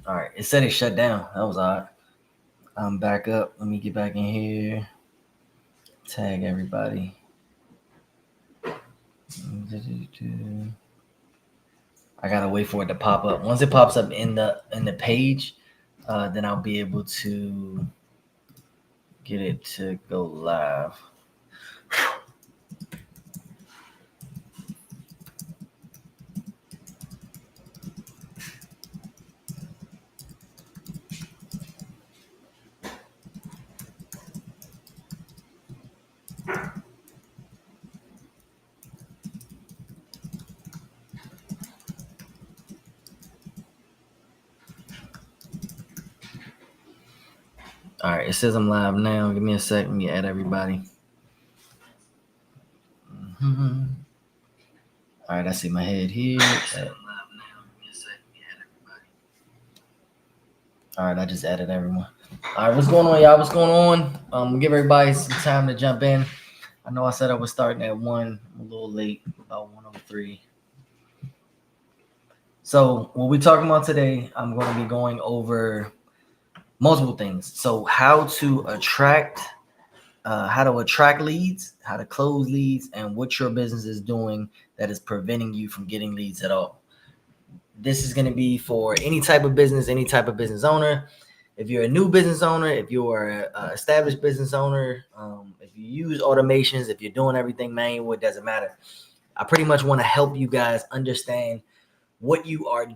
All right, it said it shut down. That was odd. I'm back up. Let me get back in here. Tag everybody. I gotta wait for it to pop up. Once it pops up in the page, then I'll be able to get it to go live. All right, it says I'm live now. Give me a second. Let me add everybody. Mm-hmm. All right, I see my head here. All right, I just added everyone. All right, what's going on, y'all? What's going on? Give everybody some time to jump in. I know I said I was starting at 1. I'm a little late, about 1:03. So what we're talking about today, I'm going to be going over multiple things. So how to attract leads, how to close leads, and what your business is doing that is preventing you from getting leads at all. This is going to be for any type of business owner. If you're a new business owner, if you're an established business owner, if you use automations, if you're doing everything manual, it doesn't matter. I pretty much want to help you guys understand what you are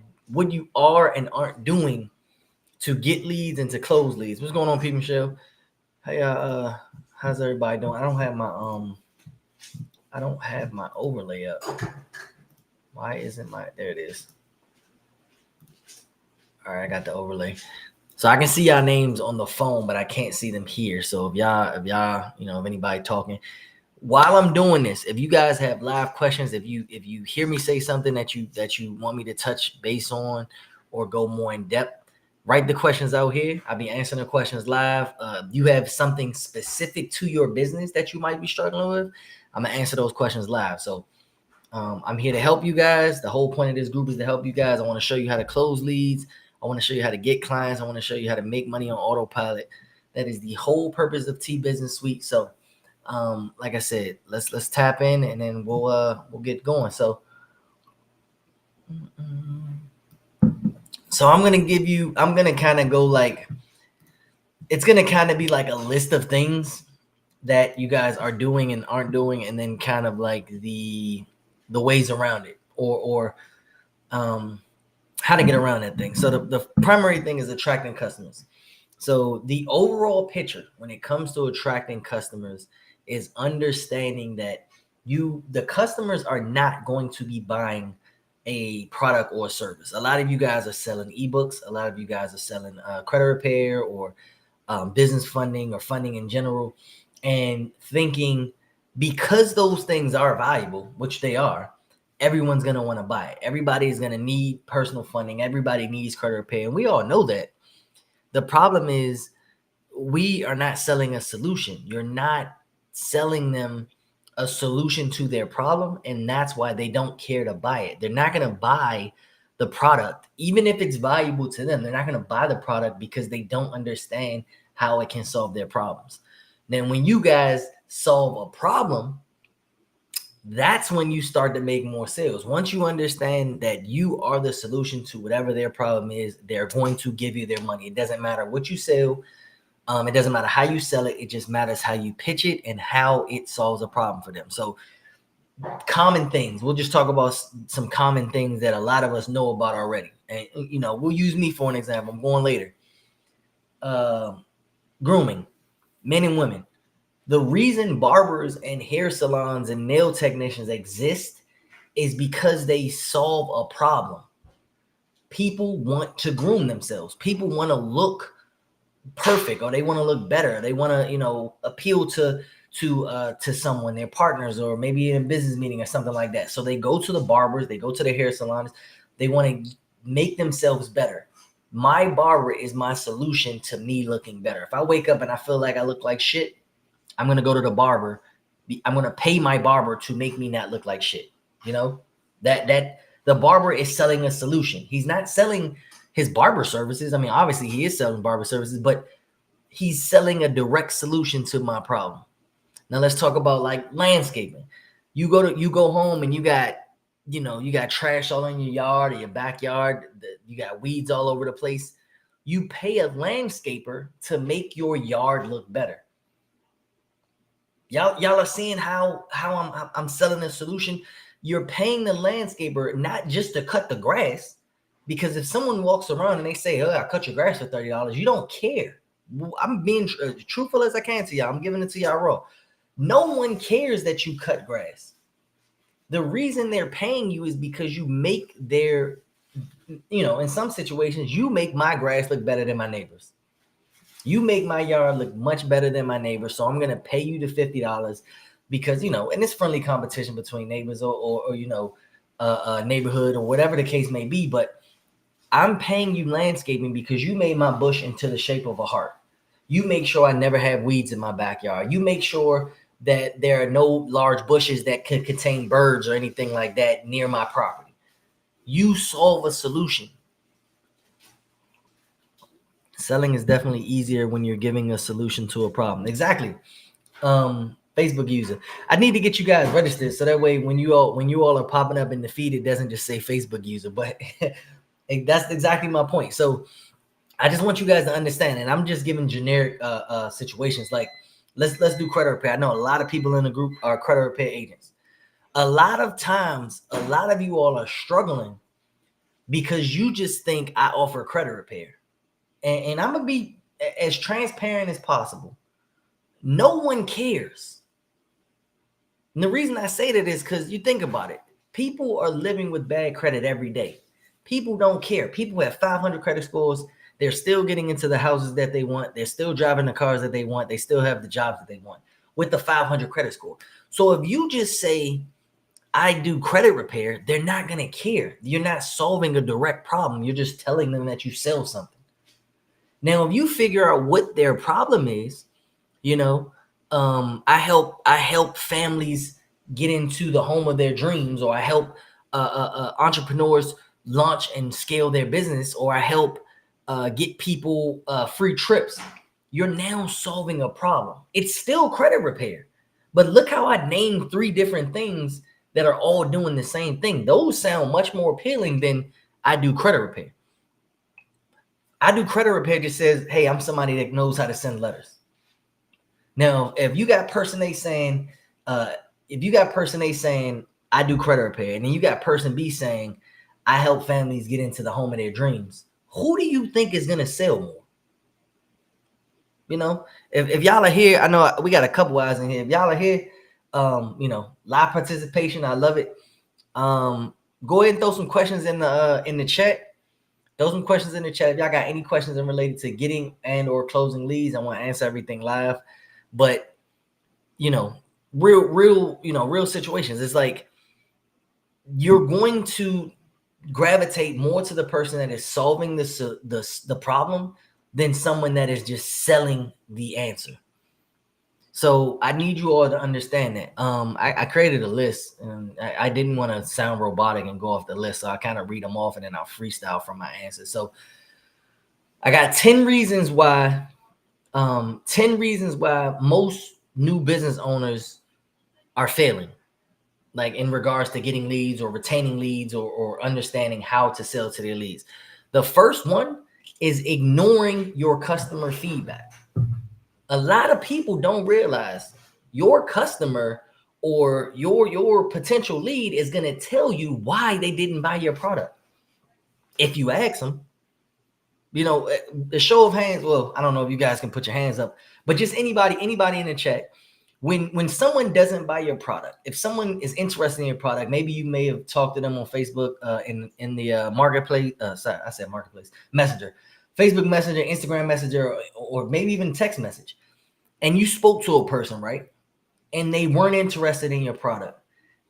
and aren't doing to get leads and to close leads. What's going on, Pete Michelle? Hey, how's everybody doing? I don't have my overlay up. Why isn't there it is. All right, I got the overlay. So I can see y'all names on the phone, but I can't see them here. So if y'all, if anybody talking while I'm doing this, if you guys have live questions, if you hear me say something that you want me to touch base on or go more in depth, write the questions out here. I'll be answering the questions live. You have something specific to your business that you might be struggling with, I'm gonna answer those questions live. So I'm here to help you guys. The whole point of this group is to help you guys. I want to show you how to close leads. I want to show you how to get clients. I want to show you how to make money on autopilot. That is the whole purpose of T Business Suite. So, like I said, let's tap in and then we'll get going. So I'm gonna kind of go like, it's gonna kind of be like a list of things that you guys are doing and aren't doing, and then kind of like the ways around it, or how to get around that thing. So the primary thing is attracting customers. So the overall picture when it comes to attracting customers is understanding that the customers are not going to be buying a product or a service. A lot of you guys are selling ebooks. A lot of you guys are selling credit repair or business funding or funding in general, and thinking because those things are valuable, which they are, everyone's going to want to buy it. Everybody is going to need personal funding. Everybody needs credit repair. And we all know that. The problem is we are not selling a solution. You're not selling them a solution to their problem. And that's why they don't care to buy it. They're not going to buy the product. Even if it's valuable to them, they're not going to buy the product because they don't understand how it can solve their problems. Then when you guys solve a problem, that's when you start to make more sales. Once you understand that you are the solution to whatever their problem is, they're going to give you their money. It doesn't matter what you sell. It doesn't matter how you sell it. It just matters how you pitch it and how it solves a problem for them. So common things. We'll just talk about some common things that a lot of us know about already. And, we'll use me for an example. I'm going later. Grooming, men and women. The reason barbers and hair salons and nail technicians exist is because they solve a problem. People want to groom themselves. People want to look perfect, or they want to look better. They want to, appeal to someone, their partners, or maybe in a business meeting or something like that. So they go to the barbers, they go to the hair salons. They want to make themselves better. My barber is my solution to me looking better. If I wake up and I feel like I look like shit, I'm going to go to the barber. I'm going to pay my barber to make me not look like shit. That the barber is selling a solution. He's not selling his barber services. I mean, obviously he is selling barber services, but he's selling a direct solution to my problem. Now let's talk about like landscaping. You go home and you got trash all in your yard or your backyard. You got weeds all over the place. You pay a landscaper to make your yard look better. Y'all are seeing how I'm selling a solution. You're paying the landscaper not just to cut the grass, because if someone walks around and they say, "Oh, I cut your grass for $30," you don't care. I'm being truthful as I can to y'all. I'm giving it to y'all raw. No one cares that you cut grass. The reason they're paying you is because you make their, in some situations, you make my grass look better than my neighbors. You make my yard look much better than my neighbors. So I'm going to pay you the $50 because, and it's friendly competition between neighbors or neighborhood or whatever the case may be. But I'm paying you landscaping because you made my bush into the shape of a heart. You make sure I never have weeds in my backyard. You make sure that there are no large bushes that could contain birds or anything like that near my property. You solve a solution. Selling is definitely easier when you're giving a solution to a problem. Exactly. Facebook user. I need to get you guys registered so that way when you all are popping up in the feed, it doesn't just say Facebook user. But that's exactly my point. So I just want you guys to understand, and I'm just giving generic situations. Like let's do credit repair. I know a lot of people in the group are credit repair agents. A lot of times, a lot of you all are struggling because you just think I offer credit repair. And I'm going to be as transparent as possible. No one cares. And the reason I say that is because you think about it. People are living with bad credit every day. People don't care. People have 500 credit scores. They're still getting into the houses that they want. They're still driving the cars that they want. They still have the jobs that they want with the 500 credit score. So if you just say, I do credit repair, they're not going to care. You're not solving a direct problem. You're just telling them that you sell something. Now, if you figure out what their problem is, I help families get into the home of their dreams, or I help entrepreneurs launch and scale their business, or I help get people free trips. You're now solving a problem. It's still credit repair, but look how I named 3 different things that are all doing the same thing. Those sound much more appealing than I do credit repair. I do credit repair just says, hey, I'm somebody that knows how to send letters. Now, if you got person A saying, I do credit repair, and then you got person B saying, I help families get into the home of their dreams, who do you think is going to sell more? If y'all are here, I know we got a couple eyes in here. If y'all are here, live participation, I love it. Go ahead and throw some questions in the chat. Throw some questions in the chat. If y'all got any questions in related to getting and or closing leads, I want to answer everything live. But real situations. It's like you're going to gravitate more to the person that is solving the problem than someone that is just selling the answer. So I need you all to understand that. I created a list, and I didn't want to sound robotic and go off the list, so I kind of read them off and then I'll freestyle from my answers. So I got 10 reasons why. 10 reasons why most new business owners are failing, like in regards to getting leads or retaining leads or understanding how to sell to their leads. The first one is ignoring your customer feedback. A lot of people don't realize your customer or your potential lead is going to tell you why they didn't buy your product. If you ask them, the show of hands. Well, I don't know if you guys can put your hands up, but just anybody in the chat, when someone doesn't buy your product, if someone is interested in your product, maybe you may have talked to them on Facebook in the marketplace. I said marketplace messenger, Facebook Messenger, Instagram Messenger, or maybe even text message. And you spoke to a person, right? And they weren't interested in your product.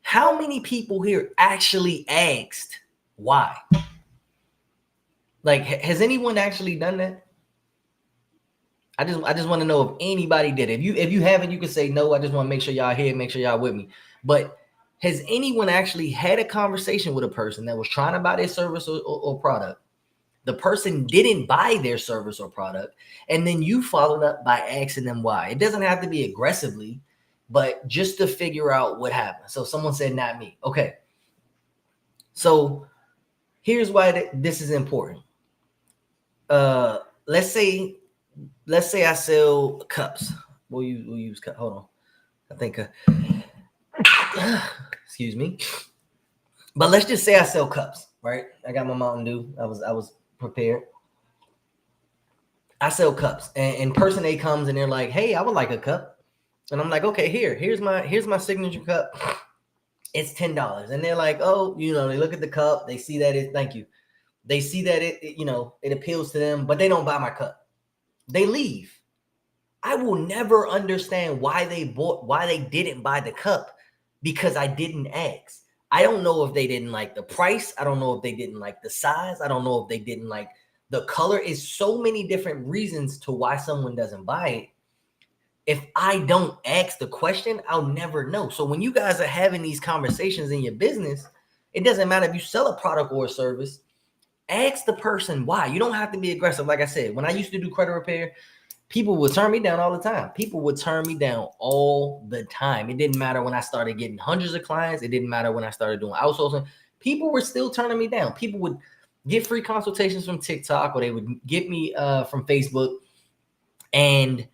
How many people here actually asked why? Like, has anyone actually done that? I just want to know if anybody did. If you haven't, you can say no. I just want to make sure y'all here, make sure y'all with me. But has anyone actually had a conversation with a person that was trying to buy their service or product, The person didn't buy their service or product, and then you followed up by asking them why. It doesn't have to be aggressively, but just to figure out what happened. So someone said, not me. Okay. So here's why this is important. Let's say I sell cups. We'll use cup. Hold on. I think excuse me. But let's just say I sell cups, right? I got my Mountain Dew. I was prepared. I sell cups, and person A comes and they're like, "Hey, I would like a cup," and I'm like, "Okay, here's my signature cup. It's $10." And they're like, "Oh, they look at the cup, they see that thank you, they see that it appeals to them, but they don't buy my cup. They leave. I will never understand why they didn't buy the cup, because I didn't ask. I don't know if they didn't like the price. I don't know if they didn't like the size. I don't know if they didn't like the color. Is so many different reasons to why someone doesn't buy it. If I don't ask the question, I'll never know. So when you guys are having these conversations in your business, it doesn't matter if you sell a product or a service. Ask the person why. You don't have to be aggressive. Like I said, when I used to do credit repair, people would turn me down all the time. People would turn me down all the time. It didn't matter when I started getting hundreds of clients. It didn't matter when I started doing outsourcing. People were still turning me down. People would get free consultations from TikTok, or they would get me from Facebook. And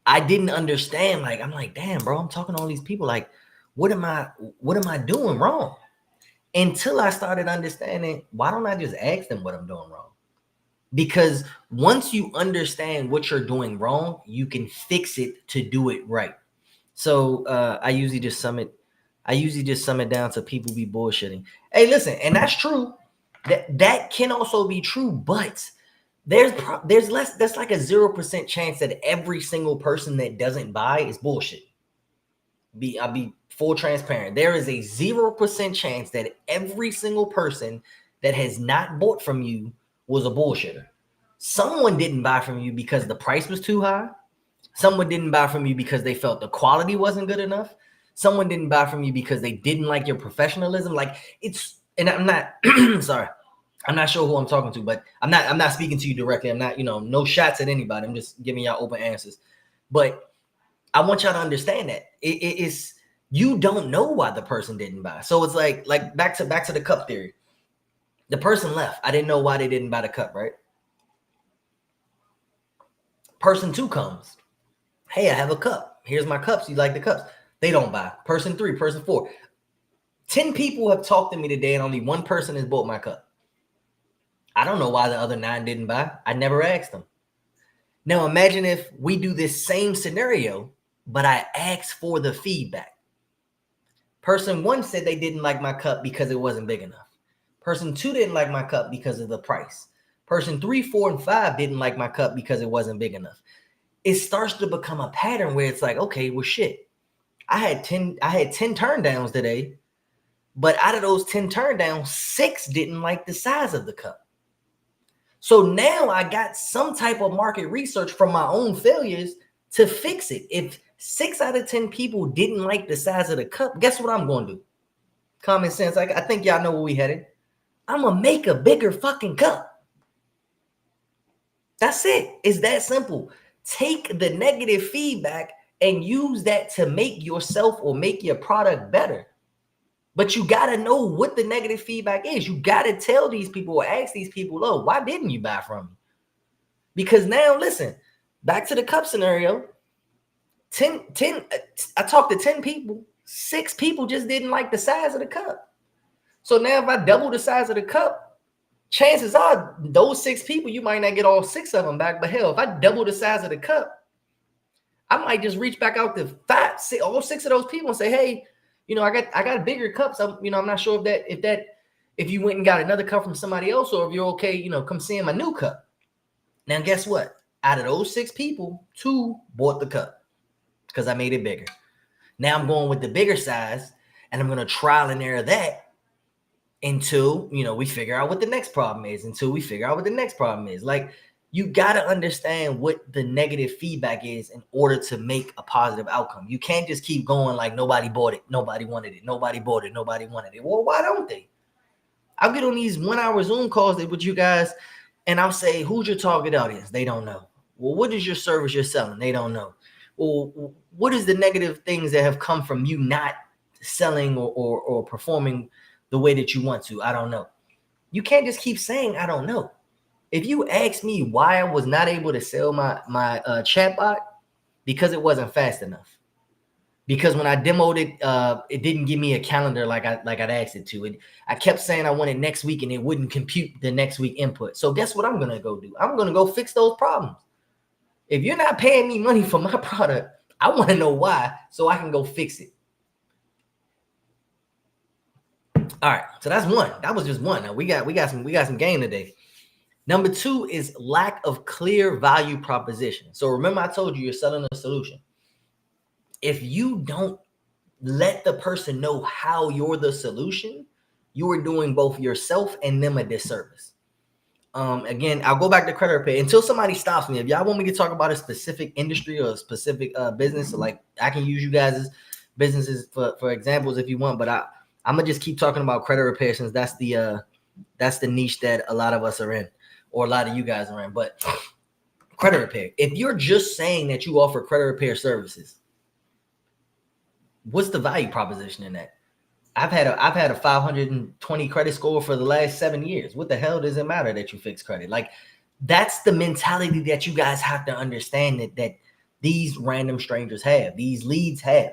I didn't understand. Like, I'm like, damn, bro, I'm talking to all these people. Like, what am I doing wrong? Until I started understanding, why don't I just ask them what I'm doing wrong? Because once you understand what you're doing wrong, you can fix it to do it right. So I usually just sum it down to people be bullshitting. Hey, listen, and that's true. That can also be true, but there's less. That's like a 0% chance that every single person that doesn't buy is bullshit. I'll be full transparent. There is a 0% chance that every single person that has not bought from you was a bullshitter. Someone didn't buy from you because the price was too high. Someone didn't buy from you because they felt the quality wasn't good enough. Someone didn't buy from you because they didn't like your professionalism. Like, and I'm not sorry. I'm not sure who I'm talking to, but I'm not speaking to you directly. I'm not, no shots at anybody. I'm just giving y'all open answers. But I want y'all to understand that it's you don't know why the person didn't buy. So it's like back to the cup theory. The person left. I didn't know why they didn't buy the cup, right? Person 2 comes. Hey, I have a cup. Here's my cups. You like the cups? They don't buy. Person 3, person 4. 10 people have talked to me today, and only one person has bought my cup. I don't know why the other 9 didn't buy. I never asked them. Now imagine if we do this same scenario, but I asked for the feedback. Person 1 said they didn't like my cup because it wasn't big enough. Person 2 didn't like my cup because of the price. Person 3, 4, and 5 didn't like my cup because it wasn't big enough. It starts to become a pattern where it's like, okay, well, shit. I had 10 turn downs today, but out of those 10 turn downs, 6 didn't like the size of the cup. So now I got some type of market research from my own failures to fix it. If 6 out of 10 people didn't like the size of the cup, guess what I'm going to do? Common sense. I think y'all know where we headed. I'm going to make a bigger fucking cup. That's it. It's that simple. Take the negative feedback and use that to make yourself or make your product better. But you got to know what the negative feedback is. You got to tell these people or ask these people, oh, why didn't you buy from me? Because now, listen, back to the cup scenario. 10, I talked to 10 people. 6 people just didn't like the size of the cup. So now if I double the size of the cup, chances are those 6 people, you might not get all 6 of them back. But hell, if I double the size of the cup, I might just reach back out to all 6 of those people and say, hey, I got bigger cups. I'm not sure if you went and got another cup from somebody else, or if you're okay, come see my new cup. Now, guess what? Out of those 6 people, 2 bought the cup because I made it bigger. Now I'm going with the bigger size, and I'm going to trial and error that until, we figure out what the next problem is, Like, you got to understand what the negative feedback is in order to make a positive outcome. You can't just keep going like nobody bought it, nobody wanted it, nobody bought it, nobody wanted it. Well, why don't they? I'll get on these 1-hour Zoom calls with you guys And I'll say, who's your target audience? They don't know. Well, what is your service you're selling? They don't know. Well, what is the negative things that have come from you not selling or performing the way that you want to? I don't know. You can't just keep saying, I don't know. If you ask me why I was not able to sell my chatbot, because it wasn't fast enough. Because when I demoed it, it didn't give me a calendar like I'd asked it to. I kept saying I wanted next week, and it wouldn't compute the next week input. So guess what I'm gonna go do? I'm gonna go fix those problems. If you're not paying me money for my product, I want to know why, so I can go fix it. All right, so that's one. That was just one. Now we got some game today. Number two is lack of clear value proposition. So remember, I told you you're selling a solution. If you don't let the person know how you're the solution, you are doing both yourself and them a disservice. Again, I'll go back to credit repair until somebody stops me. If y'all want me to talk about a specific industry or a specific business, like I can use you guys' businesses for examples if you want, but I'm gonna just keep talking about credit repair since that's the niche that a lot of us are in, or a lot of you guys are in. But credit repair, if you're just saying that you offer credit repair services, what's the value proposition in that? I've had a 520 credit score for the last 7 years. What the hell does it matter that you fix credit? Like, that's the mentality that you guys have to understand that these random strangers have, these leads have.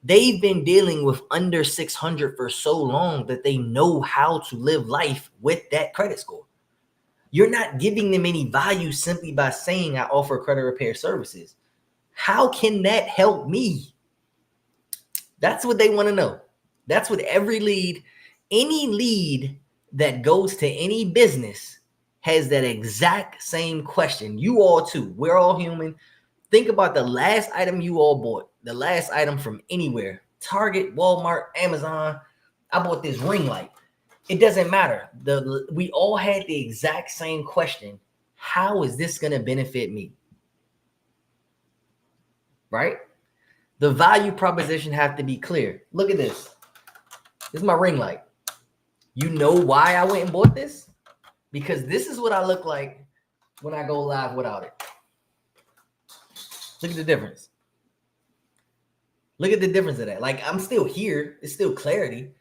They've been dealing with under 600 for so long that they know how to live life with that credit score. You're not giving them any value simply by saying I offer credit repair services. How can that help me? That's what they want to know. That's what every lead, any lead that goes to any business has that exact same question. You all too. We're all human. Think about the last item you all bought, the last item from anywhere. Target, Walmart, Amazon. I bought this ring light. It doesn't matter. We all had the exact same question. How is this going to benefit me? Right? The value proposition have to be clear. Look at this. This is my ring light. You know why I went and bought this? Because this is what I look like when I go live without it. Look at the difference. Look at the difference of that. Like, I'm still here. It's still clarity.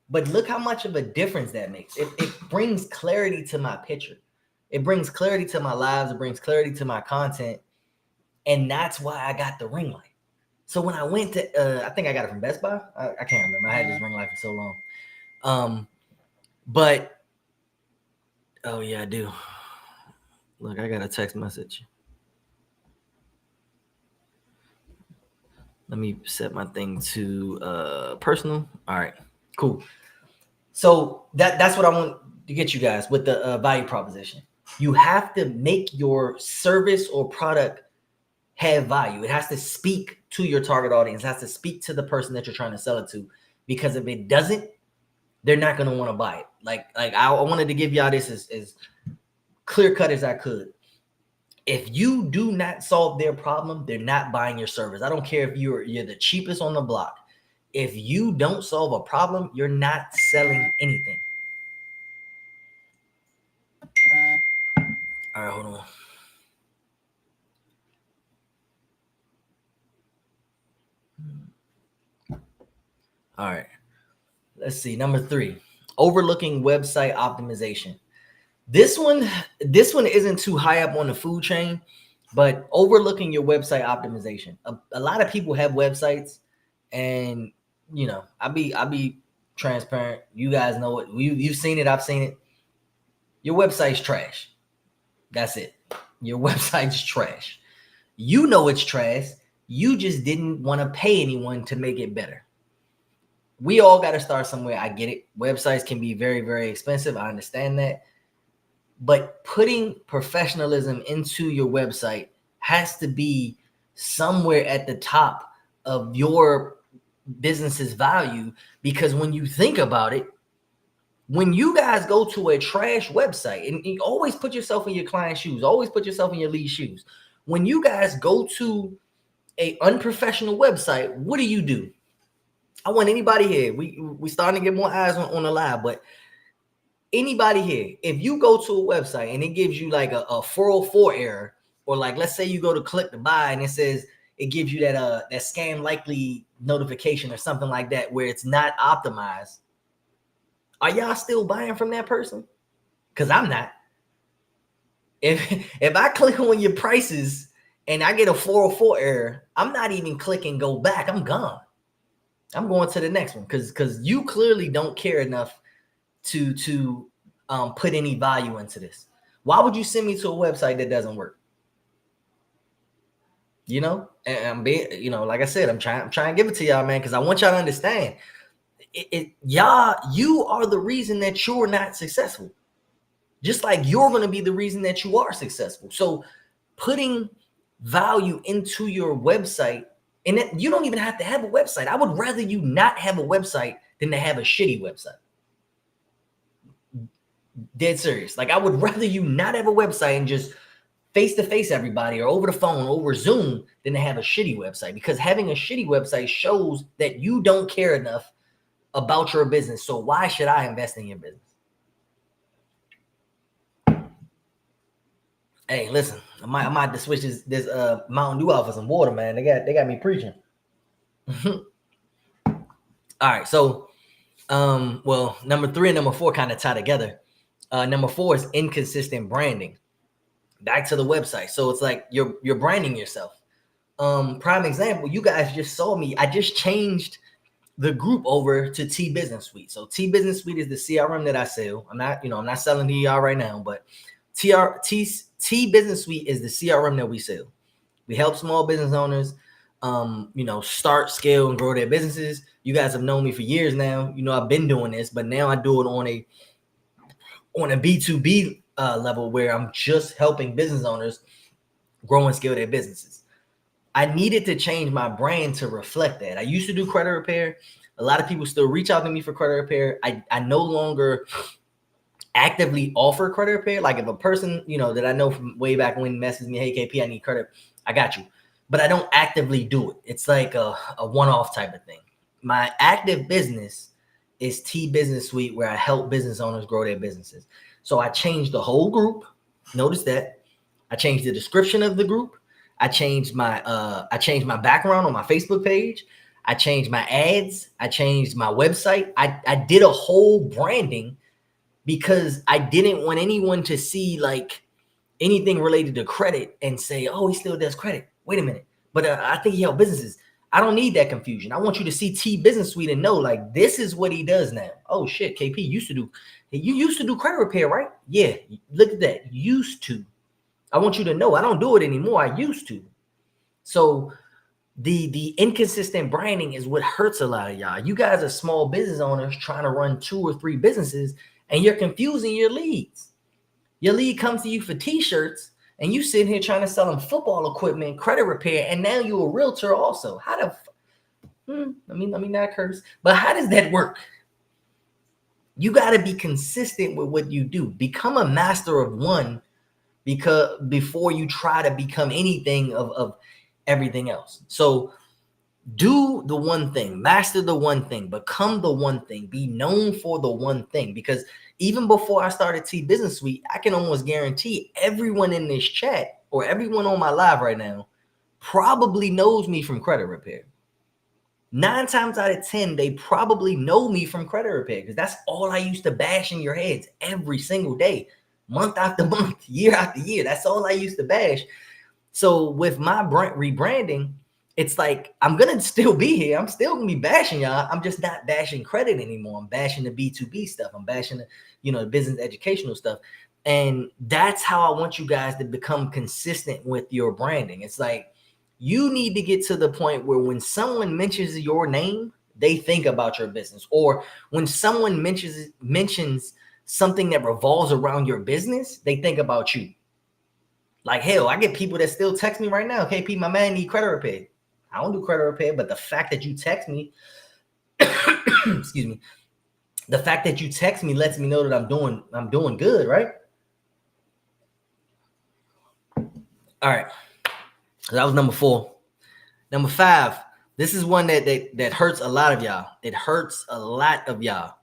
But look how much of a difference that makes. It brings clarity to my picture. It brings clarity to my lives. It brings clarity to my content. And that's why I got the ring light. So when I went to, I think I got it from Best Buy. I can't remember. I had this ring light for so long. But, oh yeah, I do. Look, I got a text message. Let me set my thing to personal. All right, cool. So that's what I want to get you guys with the value proposition. You have to make your service or product have value. It has to speak to your target audience. It has to speak to the person that you're trying to sell it to. Because if it doesn't, they're not going to want to buy it. Like I wanted to give y'all this as clear cut as I could. If you do not solve their problem, they're not buying your service. I don't care if you're the cheapest on the block. If you don't solve a problem, you're not selling anything. All right, hold on. All right. Let's see. Number 3, overlooking website optimization. This one isn't too high up on the food chain, but overlooking your website optimization. A lot of people have websites, and you know, I'll be transparent. You guys know it. You've seen it. I've seen it. Your website's trash. That's it. Your website's trash. You know it's trash. You just didn't want to pay anyone to make it better. We all got to start somewhere. I get it. Websites can be very, very expensive. I understand that. But putting professionalism into your website has to be somewhere at the top of your business's value, because when you think about it, when you guys go to a trash website, and you always put yourself in your client's shoes, always put yourself in your lead's shoes. When you guys go to a unprofessional website, what do? I want anybody here. We starting to get more eyes on the live, but anybody here, if you go to a website and it gives you like a 404 error, or like let's say you go to click to buy and it says it gives you that scam likely notification or something like that where it's not optimized, are y'all still buying from that person? Because I'm not. If I click on your prices and I get a 404 error, I'm not even clicking go back. I'm gone. I'm going to the next one because you clearly don't care enough to put any value into this. Why would you send me to a website that doesn't work? You know, and I'm being, like I said, I'm trying to give it to y'all, man, because I want y'all to understand. Y'all, you are the reason that you're not successful. Just like you're going to be the reason that you are successful. So putting value into your website, and you don't even have to have a website. I would rather you not have a website than to have a shitty website. Dead serious. Like I would rather you not have a website and just face-to-face everybody or over the phone, over Zoom, than to have a shitty website, because having a shitty website shows that you don't care enough about your business. So why should I invest in your business? Hey, listen, I might have to switch this Mountain Dew out for some water, man. They got me preaching. All right, so well, number 3 and number 4 kind of tie together. Number 4 is inconsistent branding. Back to the website. So it's like you're branding yourself. Prime example, you guys just saw me. I just changed the group over to T Business Suite. So T Business Suite is the CRM that I sell. I'm not selling to y'all right now, but T Business Suite is the CRM that we sell. We help small business owners, start, scale, and grow their businesses. You guys have known me for years now. I've been doing this, but now I do it on a B2B level where I'm just helping business owners grow and scale their businesses. I needed to change my brand to reflect that. I used to do credit repair. A lot of people still reach out to me for credit repair. I no longer actively offer credit repair. Like if a person, that I know from way back when messages me, hey, KP, I need credit, I got you. But I don't actively do it. It's like a one-off type of thing. My active business is T Business Suite, where I help business owners grow their businesses. So I changed the whole group. Notice that. I changed the description of the group. I changed my background on my Facebook page. I changed my ads. I changed my website. I did a whole branding because I didn't want anyone to see like anything related to credit and say, oh, he still does credit. Wait a minute. But I think he helps businesses. I don't need that confusion. I want you to see T Business Suite and know like this is what he does now. Oh shit, KP you used to do credit repair, right? Yeah, look at that. Used to. I want you to know I don't do it anymore. I used to. So the inconsistent branding is what hurts a lot of y'all. You guys are small business owners trying to run 2 or 3 businesses, and you're confusing your leads. Your lead comes to you for t-shirts, and you sitting here trying to sell them football equipment, credit repair, and now you're a realtor also. How the let me not curse, but how does that work? You got to be consistent with what you do. Become a master of one, because before you try to become anything of everything else. So do the one thing, master the one thing, become the one thing, be known for the one thing. Because even before I started T Business Suite, I can almost guarantee everyone in this chat or everyone on my live right now probably knows me from credit repair. 9 times out of 10, they probably know me from credit repair, because that's all I used to bash in your heads every single day, month after month, year after year. That's all I used to bash. So with my rebranding, it's like I'm gonna still be here. I'm still gonna be bashing y'all. I'm just not bashing credit anymore. I'm bashing the B2B stuff. I'm bashing the business educational stuff. And that's how I want you guys to become consistent with your branding. It's like you need to get to the point where when someone mentions your name, they think about your business. Or when someone mentions something that revolves around your business, they think about you. Like, hell, I get people that still text me right now. KP, my man need credit repair. I don't do credit repair, but the fact that you text me, excuse me, the fact that you text me lets me know that I'm doing good, right? All right. So that was number 4. Number 5. This is one that hurts a lot of y'all. It hurts a lot of y'all.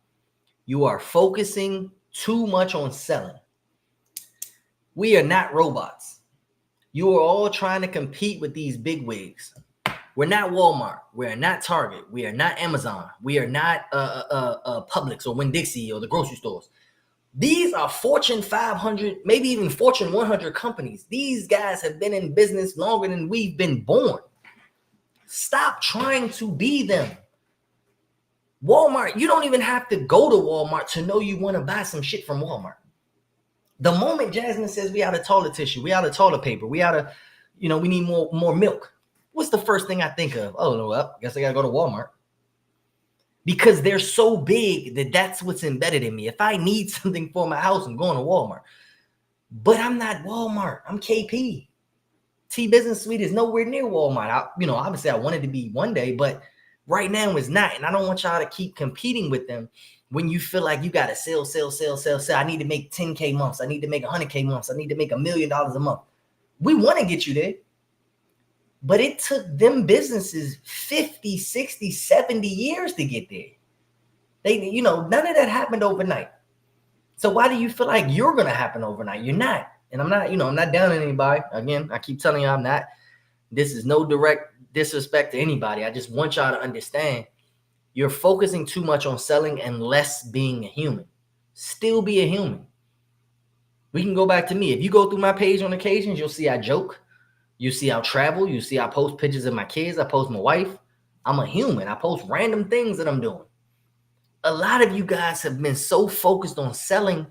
You are focusing too much on selling. We are not robots. You are all trying to compete with these big wigs. We're not Walmart. We are not Target. We are not Amazon. We are not Publix or Winn-Dixie or the grocery stores. These are Fortune 500, maybe even Fortune 100 companies. These guys have been in business longer than we've been born. Stop trying to be them. Walmart, you don't even have to go to Walmart to know you want to buy some shit from Walmart. The moment Jasmine says we out of toilet tissue, we out of toilet paper, we out of, we need more milk. What's the first thing I think of? Oh, well, I guess I got to go to Walmart. Because they're so big that that's what's embedded in me. If I need something for my house, I'm going to Walmart. But I'm not Walmart. I'm KP. T Business Suite is nowhere near Walmart. Obviously I wanted to be one day, but right now it's not. And I don't want y'all to keep competing with them when you feel like you got to sell. I need to make 10K months. I need to make 100K months. I need to make $1 million a month. We want to get you there. But it took them businesses 50, 60, 70 years to get there. None of that happened overnight. So why do you feel like you're going to happen overnight? You're not. And I'm not down on anybody. Again, I keep telling you I'm not. This is no direct disrespect to anybody. I just want y'all to understand you're focusing too much on selling and less being a human. Still be a human. We can go back to me. If you go through my page on occasions, you'll see I joke. You see I travel. You see I post pictures of my kids. I post my wife. I'm a human. I post random things that I'm doing. A lot of you guys have been so focused on selling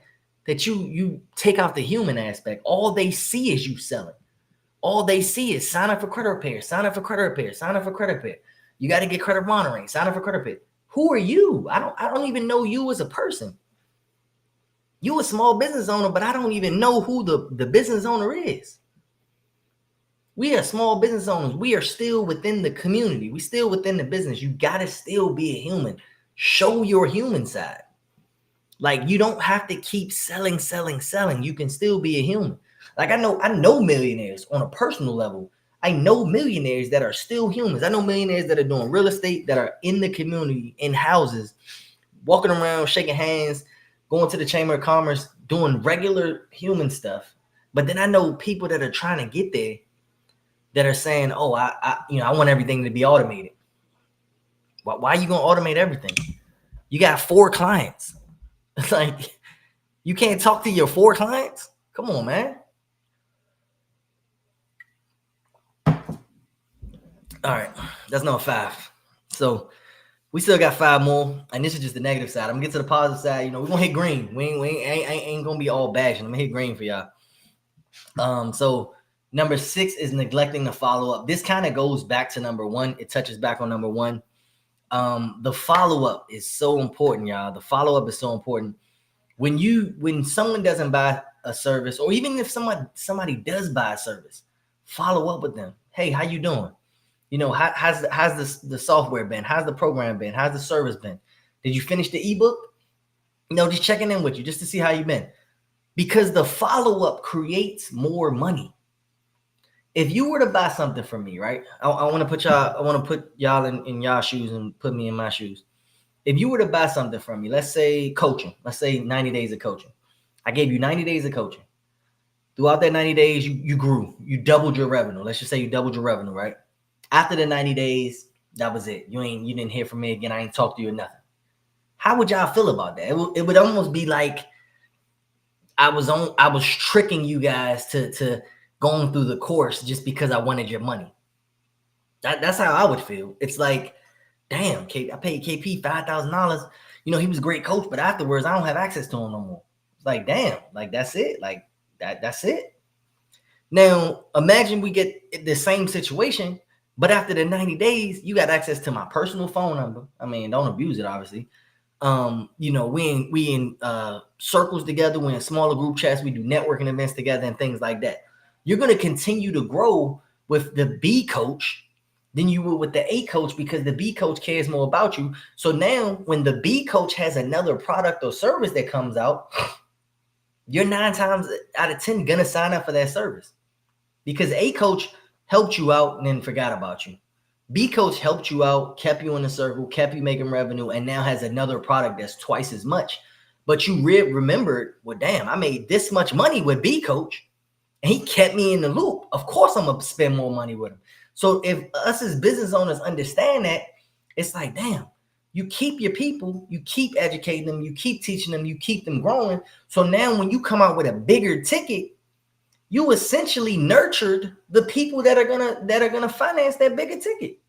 that you take out the human aspect. All they see is you selling. All they see is sign up for credit repair, sign up for credit repair, sign up for credit repair. You got to get credit monitoring, sign up for credit repair. Who are you? I don't even know you as a person. You a small business owner, but I don't even know who the business owner is. We are small business owners. We are still within the community. We still within the business. You got to still be a human. Show your human side. Like, you don't have to keep selling. You can still be a human. Like, I know millionaires on a personal level. I know millionaires that are still humans. I know millionaires that are doing real estate, that are in the community, in houses, walking around, shaking hands, going to the Chamber of Commerce, doing regular human stuff. But then I know people that are trying to get there that are saying, oh, I want everything to be automated. Why are you going to automate everything? You got 4 clients. It's like, you can't talk to your 4 clients? Come on, man. All right, that's number 5. So we still got 5 more, and this is just the negative side. I'm gonna get to the positive side. We're gonna hit green. We ain't gonna be all bashing. I'm gonna hit green for y'all. So number 6 is neglecting the follow-up. This kind of goes back to number 1. It touches back on number 1. The follow-up is so important, y'all. The follow-up is so important. When someone doesn't buy a service, or even if somebody does buy a service, follow up with them. Hey, how you doing? How's the software been? How's the program been? How's the service been? Did you finish the ebook? Just checking in with you just to see how you've been. Because the follow-up creates more money. If you were to buy something from me, right? I want to put y'all in y'all shoes and put me in my shoes. If you were to buy something from me, let's say coaching, let's say 90 days of coaching. I gave you 90 days of coaching. Throughout that 90 days, you grew. You doubled your revenue. Let's just say you doubled your revenue, right? After the 90 days, that was it. You didn't hear from me again. I ain't talked to you or nothing. How would y'all feel about that? It would almost be like I was tricking you guys to going through the course just because I wanted your money. That's how I would feel. It's like, damn, I paid KP $5,000. He was a great coach, but afterwards I don't have access to him no more. It's like, damn, like that's it. Like that's it. Now imagine we get the same situation, but after the 90 days, you got access to my personal phone number. I mean, don't abuse it, obviously. We in circles together, we're in smaller group chats, we do networking events together and things like that. You're going to continue to grow with the B coach than you would with the A coach, because the B coach cares more about you. So now when the B coach has another product or service that comes out, you're 9 times out of 10 going to sign up for that service, because A coach helped you out and then forgot about you. B coach helped you out, kept you in the circle, kept you making revenue, and now has another product that's twice as much. But you remembered, well, damn, I made this much money with B Coach, and he kept me in the loop. Of course, I'm gonna spend more money with him. So if us as business owners understand that, it's like, damn, you keep your people, you keep educating them, you keep teaching them, you keep them growing. So now when you come out with a bigger ticket, you essentially nurtured the people that are gonna finance that bigger ticket.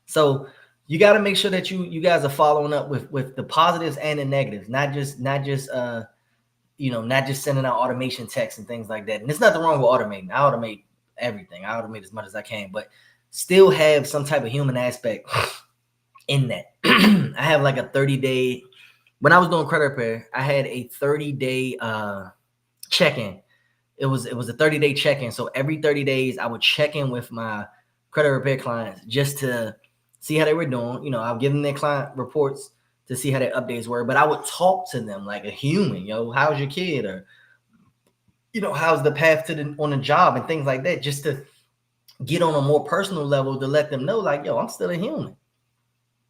So you got to make sure that you guys are following up with the positives and the negatives, not just not just sending out automation texts and things like that. And there's nothing wrong with automating. I automate everything. I automate as much as I can, but still have some type of human aspect in that. I have like a 30-day. When I was doing credit repair, I had a 30-day check-in. It was a 30-day check-in. So every 30 days, I would check in with my credit repair clients just to see how they were doing. I'll give them their client reports to see how their updates were, but I would talk to them like a human. How's your kid? Or, how's the path on the job and things like that, just to get on a more personal level to let them know, like, yo, I'm still a human.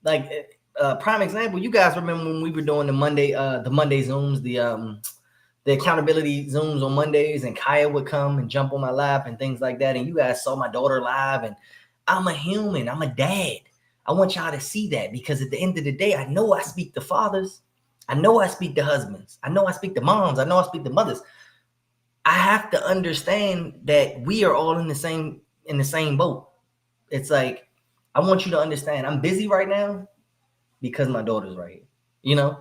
Like, prime example, you guys remember when we were doing the Monday Zooms, the accountability Zooms on Mondays, and Kaya would come and jump on my lap and things like that. And you guys saw my daughter live, and I'm a human. I'm a dad. I want y'all to see that, because at the end of the day, I know I speak to fathers. I know I speak to husbands. I know I speak to moms. I know I speak to mothers. I have to understand that we are all in the same boat. It's like, I want you to understand I'm busy right now because my daughter's right here.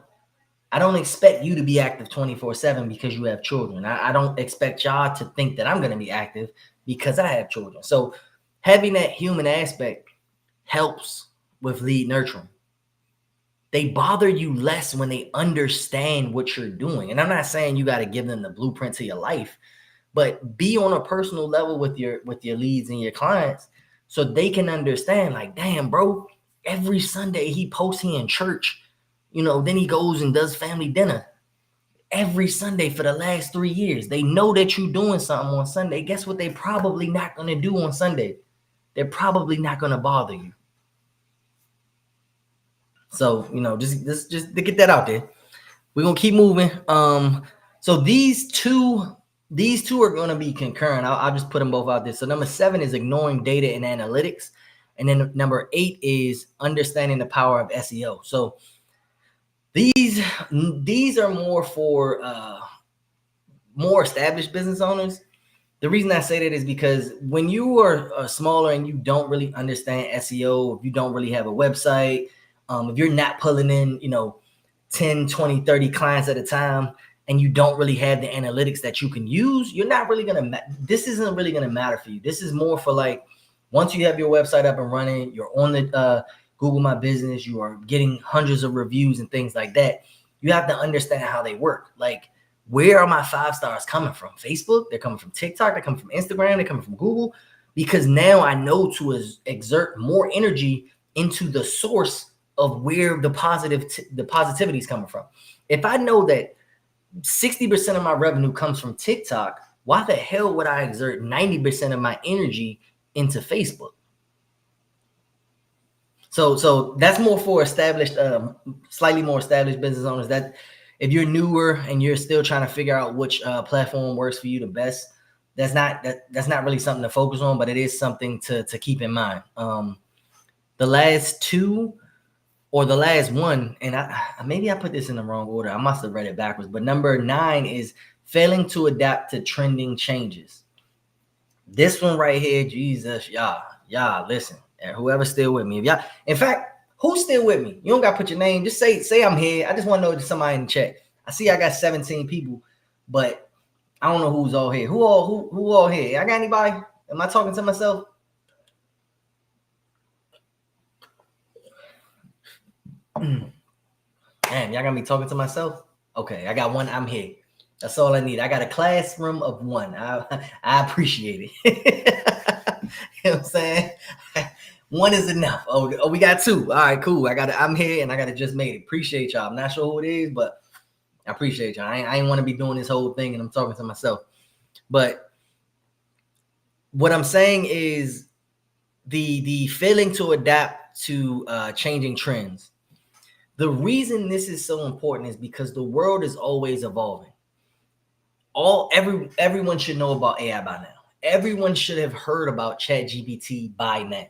I don't expect you to be active 24/7 because you have children. I don't expect y'all to think that I'm going to be active because I have children. So having that human aspect helps with lead nurturing. They bother you less when they understand what you're doing. And I'm not saying you got to give them the blueprint to your life, but be on a personal level with your leads and your clients, so they can understand, like, damn, bro, every Sunday he posts he in church. Then he goes and does family dinner every Sunday for the last 3 years. They know that you're doing something on Sunday. Guess what? They're probably not going to do on Sunday. They're probably not going to bother you. So, just to get that out there, we're going to keep moving. So these two are going to be concurrent. I'll just put them both out there. So number 7 is ignoring data and analytics. And then number 8 is understanding the power of SEO. So these are more for more established business owners. The reason I say that is because when you are smaller and you don't really understand SEO, if you don't really have a website, if you're not pulling in, 10, 20, 30 clients at a time, and you don't really have the analytics that you can use, you're not really going to, this isn't really going to matter for you. This is more for, like, once you have your website up and running, you're on the Google My Business, you are getting hundreds of reviews and things like that. You have to understand how they work. Like, where are my 5 stars coming from? Facebook? They're coming from TikTok. They're coming from Instagram. They're coming from Google. Because now I know to exert more energy into the source of where the positivity is coming from. If I know that 60% of my revenue comes from TikTok, why the hell would I exert 90% of my energy into Facebook? So that's more for established, slightly more established business owners. That if you're newer and you're still trying to figure out which platform works for you the best, that's not really something to focus on, but it is something to keep in mind. The last 2 or the last one, and maybe I put this in the wrong order. I must have read it backwards. But number 9 is failing to adapt to trending changes. This one right here, Jesus, y'all listen. And whoever's still with me, if y'all, in fact, who's still with me? You don't got to put your name. Just say I'm here. I just want to know if somebody in the chat. I see I got 17 people, but I don't know who's all here. Who all here? I got anybody? Am I talking to myself? Damn, y'all got me talking to myself? Okay, I got one. I'm here. That's all I need. I got a classroom of 1. I appreciate it. You know what I'm saying? 1 is enough. Oh, we got 2. All right, cool. I'm here and I got it just made it. Appreciate y'all. I'm not sure who it is, but I appreciate y'all. I ain't want to be doing this whole thing and I'm talking to myself. But what I'm saying is the failing to adapt to changing trends. The reason this is so important is because the world is always evolving. Everyone should know about AI by now. Everyone should have heard about ChatGPT by now.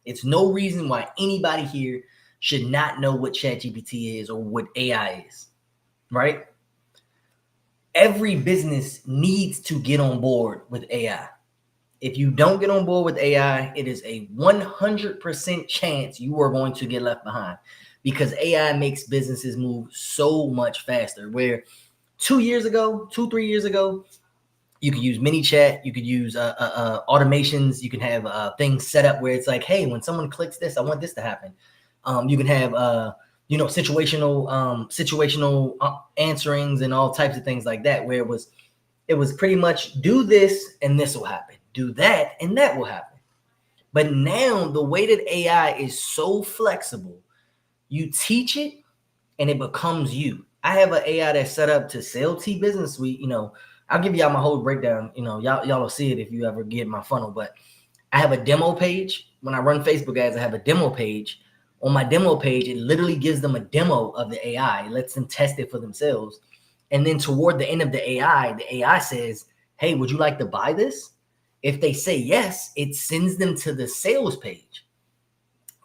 It's no reason why anybody here should not know what ChatGPT is or what AI is, right? Every business needs to get on board with AI. If you don't get on board with AI, it is a 100% chance you are going to get left behind, because AI makes businesses move so much faster. Where 3 years ago, you could use ManyChat, you could use automations, you can have things set up where it's like, hey, when someone clicks this, I want this to happen. You can have situational answerings and all types of things like that, where it was pretty much do this and this will happen, do that and that will happen. But now the way that AI is so flexible, you teach it and it becomes you. I have an AI that's set up to sell T Business Suite. I'll give y'all my whole breakdown. Y'all will see it if you ever get my funnel. But I have a demo page. When I run Facebook ads, I have a demo page. On my demo page, it literally gives them a demo of the AI. It lets them test it for themselves. And then toward the end of the AI says, hey, would you like to buy this? If they say yes, it sends them to the sales page.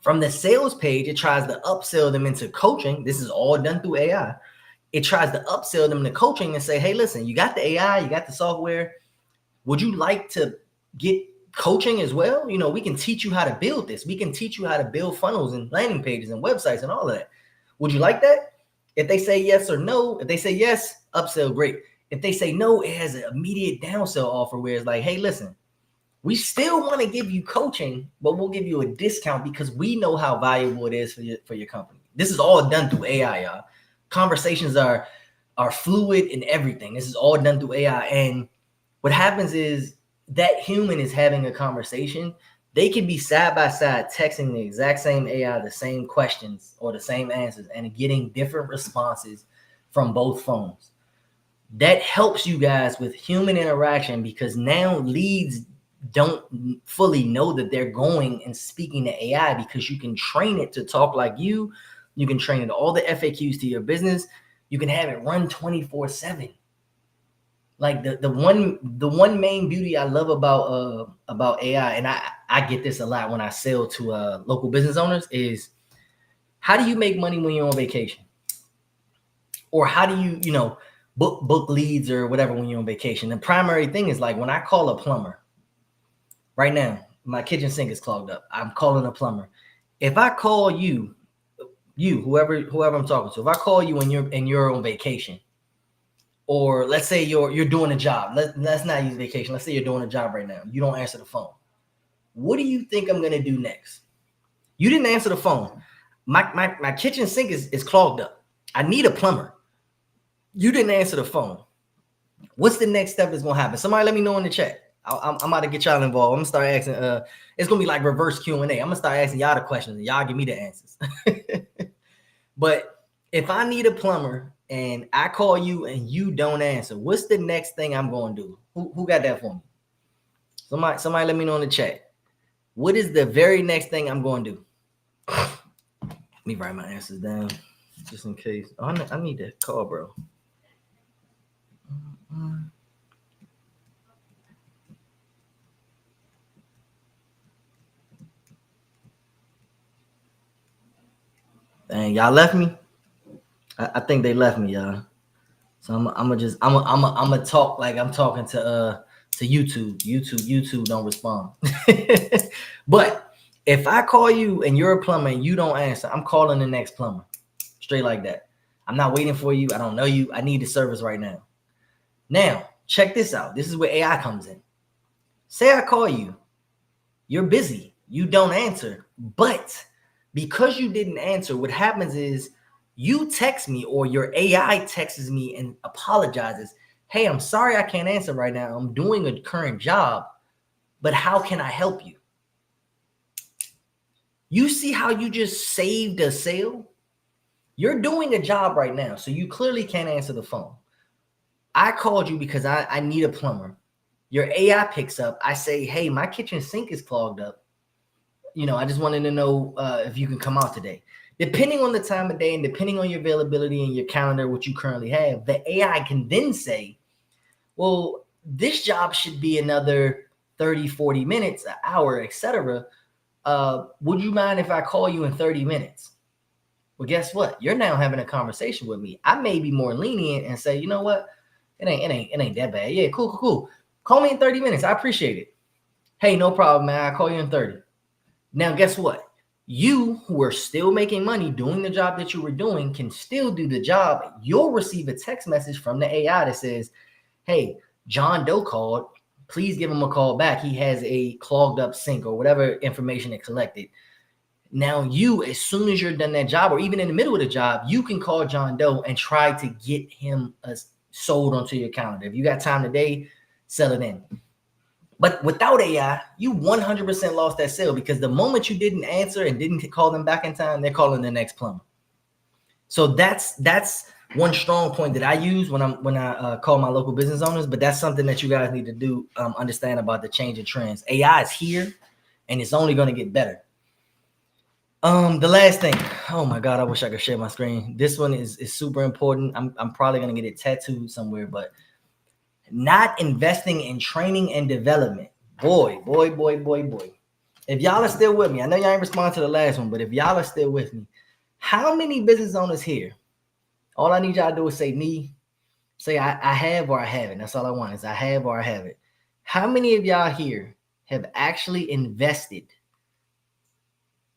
From the sales page, it tries to upsell them into coaching. This is all done through AI. It tries to upsell them to coaching and say, hey, listen, you got the AI, you got the software. Would you like to get coaching as well? We can teach you how to build this. We can teach you how to build funnels and landing pages and websites and all of that. Would you like that? If they say yes or no, if they say yes, upsell, great. If they say no, it has an immediate downsell offer where it's like, hey, listen, we still want to give you coaching, but we'll give you a discount because we know how valuable it is for your company. This is all done through AI, y'all. Conversations are fluid and everything. This is all done through AI. And what happens is that human is having a conversation. They can be side by side texting the exact same AI, the same questions or the same answers, and getting different responses from both phones. That helps you guys with human interaction, because now leads don't fully know that they're going and speaking to AI, because you can train it to talk like you. You can train it all the FAQs to your business. You can have it run 24/7. Like the one main beauty I love about AI, and I get this a lot when I sell to local business owners, is how do you make money when you're on vacation? Or how do you book leads or whatever when you're on vacation? The primary thing is, like, when I call a plumber, right now, my kitchen sink is clogged up. I'm calling a plumber. If I call you, whoever I'm talking to, if I call you and you're on vacation, or let's say you're doing a job. Let's not use vacation. Let's say you're doing a job right now. You don't answer the phone. What do you think I'm gonna do next? You didn't answer the phone. My kitchen sink is clogged up. I need a plumber. You didn't answer the phone. What's the next step that's gonna happen? Somebody let me know in the chat. I'm about to get y'all involved. I'm gonna start asking. It's gonna be like reverse Q&A. I'm gonna start asking y'all the questions and y'all give me the answers. But if I need a plumber and I call you and you don't answer, what's the next thing I'm gonna do? Who got that for me? Somebody let me know in the chat. What is the very next thing I'm going to do? Let me write my answers down just in case. Oh, I need that call, bro. Dang, y'all left me. I think they left me, y'all. So I'm gonna talk like I'm talking to YouTube. YouTube don't respond. But if I call you and you're a plumber and you don't answer, I'm calling the next plumber. Straight like that. I'm not waiting for you. I don't know you. I need the service right now. Now, check this out. This is where AI comes in. Say I call you. You're busy. You don't answer. But because you didn't answer, what happens is you text me, or your AI texts me and apologizes. Hey, I'm sorry I can't answer right now. I'm doing a current job, but how can I help you? You see how you just saved a sale? You're doing a job right now, so you clearly can't answer the phone. I called you because I need a plumber. Your AI picks up. I say, hey, my kitchen sink is clogged up. I just wanted to know if you can come out today. Depending on the time of day and depending on your availability and your calendar, what you currently have, the AI can then say, well, this job should be another 30, 40 minutes, an hour, etc. Would you mind if I call you in 30 minutes? Well, guess what? You're now having a conversation with me. I may be more lenient and say, you know what? It ain't that bad. Yeah, cool. Call me in 30 minutes. I appreciate it. Hey, no problem, man. I'll call you in 30. Now, guess what? You who are still making money doing the job that you were doing can still do the job. You'll receive a text message from the AI that says, hey, John Doe called. Please give him a call back. He has a clogged up sink or whatever information it collected. Now you, as soon as you're done that job or even in the middle of the job, you can call John Doe and try to get him sold onto your calendar. If you got time today, sell it in. But without AI, you 100% lost that sale because the moment you didn't answer and didn't call them back in time, they're calling the next plumber. So that's one strong point that I use when I call my local business owners. But that's something that you guys need to do, understand about the change in trends. AI is here, and it's only going to get better. The last thing. Oh my God, I wish I could share my screen. This one is super important. I'm probably going to get it tattooed somewhere, but not investing in training and development. Boy. If y'all are still with me, I know y'all ain't respond to the last one, but if y'all are still with me, how many business owners here? All I need y'all to do is say me, say I have or I haven't. That's all I want is I have or I haven't. How many of y'all here have actually invested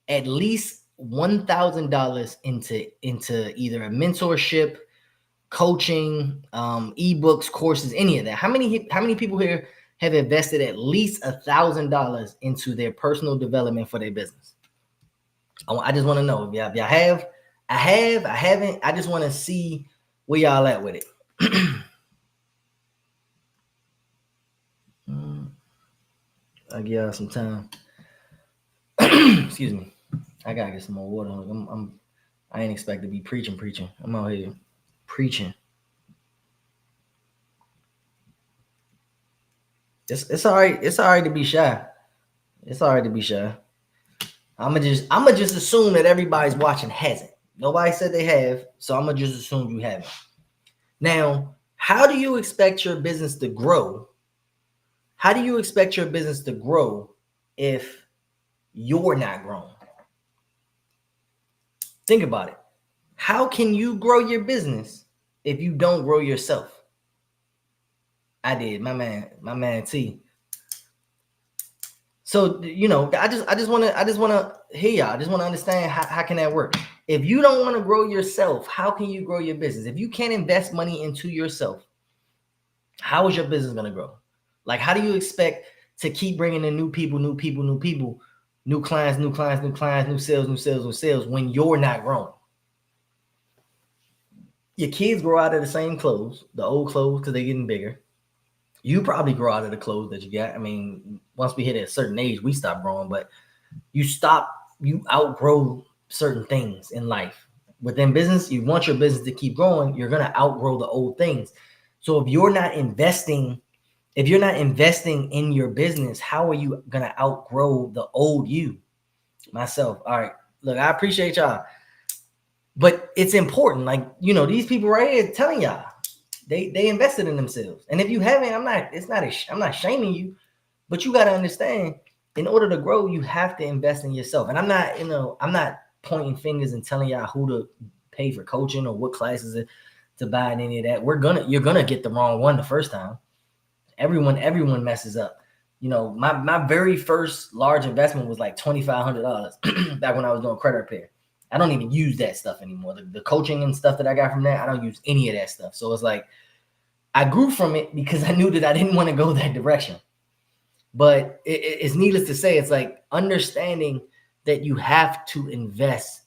at least $1,000 into either a mentorship, coaching, ebooks, courses, any of that? How many people here have invested at least $1,000 into their personal development for their business? I just want to know if y'all have. I haven't. I just want to see where y'all at with it. I'll give y'all some time. Excuse me. I gotta get some more water. I ain't expect to be preaching. I'm out here preaching. It's all right. It's all right to be shy. It's all right to be shy. I'ma just assume that everybody's watching hasn't. Nobody said they have, so I'm gonna just assume you haven't. Now, how do you expect your business to grow? How do you expect your business to grow if you're not growing? Think about it. How can you grow your business if you don't grow yourself? I did, my man T. So I just want to hear y'all. I just want to understand how can that work. If you don't want to grow yourself, how can you grow your business? If you can't invest money into yourself, how is your business going to grow? Like, how do you expect to keep bringing in new people, new clients, new sales when you're not growing? Your kids grow out of the same clothes, the old clothes, because they're getting bigger. You probably grow out of the clothes that you got. I mean, once we hit a certain age, we stop growing, but you outgrow certain things in life. Within business, you want your business to keep growing, you're going to outgrow the old things. So if you're not investing in your business, how are you going to outgrow the old you? Myself. All right. Look, I appreciate y'all, but it's important. Like, these people right here telling y'all, they invested in themselves. And if you haven't, I'm not shaming you, but you got to understand, in order to grow, you have to invest in yourself. And I'm not pointing fingers and telling y'all who to pay for coaching or what classes to buy and any of that. You're going to get the wrong one the first time. Everyone messes up. My very first large investment was like $2,500 back when I was doing credit repair. I don't even use that stuff anymore. The coaching and stuff that I got from that, I don't use any of that stuff. So it's like I grew from it because I knew that I didn't want to go that direction. But it's needless to say, it's like understanding that you have to invest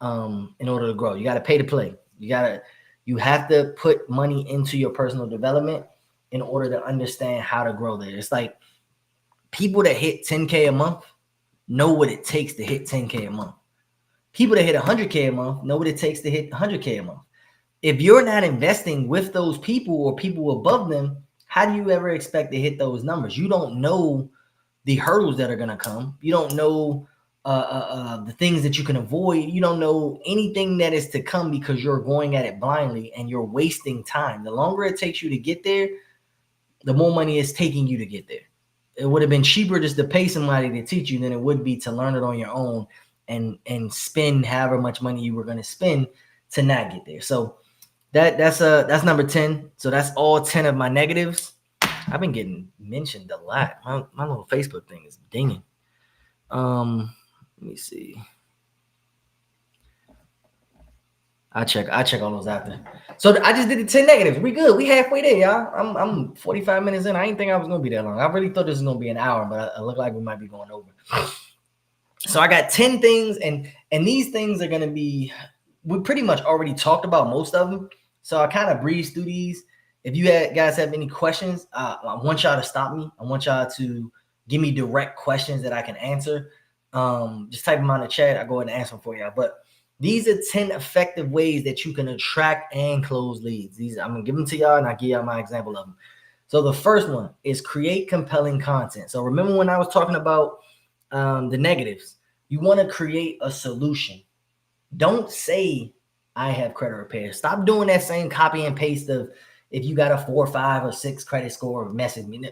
in order to grow. You got to pay to play. You have to put money into your personal development in order to understand how to grow there. It's like people that hit 10K a month know what it takes to hit 10K a month. People that hit 100K a month know what it takes to hit 100K a month. If you're not investing with those people or people above them, how do you ever expect to hit those numbers? You don't know the hurdles that are going to come. You don't know the things that you can avoid. You don't know anything that is to come because you're going at it blindly and you're wasting time. The longer it takes you to get there, the more money it's taking you to get there. It would have been cheaper just to pay somebody to teach you than it would be to learn it on your own and spend however much money you were going to spend to not get there. So that's number 10. So that's all 10 of my negatives. I've been getting mentioned a lot. My little Facebook thing is dinging. Let me see. I check all those after. So I just did the 10 negatives. We good. We halfway there, y'all. I'm 45 minutes in. I didn't think I was gonna be that long. I really thought this was gonna be an hour, but I look like we might be going over. So I got 10 things, and these things are gonna be, we pretty much already talked about most of them. So I kind of breezed through these. If you guys have any questions, I want y'all to stop me. I want y'all to give me direct questions that I can answer. Just type them on the chat. I'll go ahead and answer them for y'all. But these are 10 effective ways that you can attract and close leads. These I'm gonna give them to y'all, and I'll give y'all my example of them. So the first one is create compelling content. So remember when I was talking about the negatives, you want to create a solution. Don't say I have credit repair. Stop doing that same copy and paste of if you got a 4, 5, or 6 credit score, message me.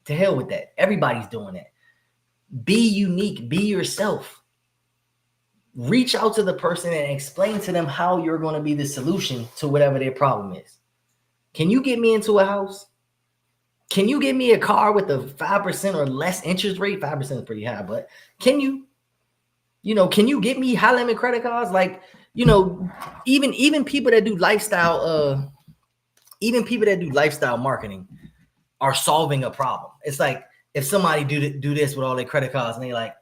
To hell with that. Everybody's doing that. Be unique. Be yourself. Reach out to the person and explain to them how you're going to be the solution to whatever their problem is. Can you get me into a house? Can you get me a car with a 5% or less interest rate? 5% is pretty high, but can you get me high limit credit cards? Like, even people that do lifestyle, marketing are solving a problem. It's like if somebody do this with all their credit cards and they like,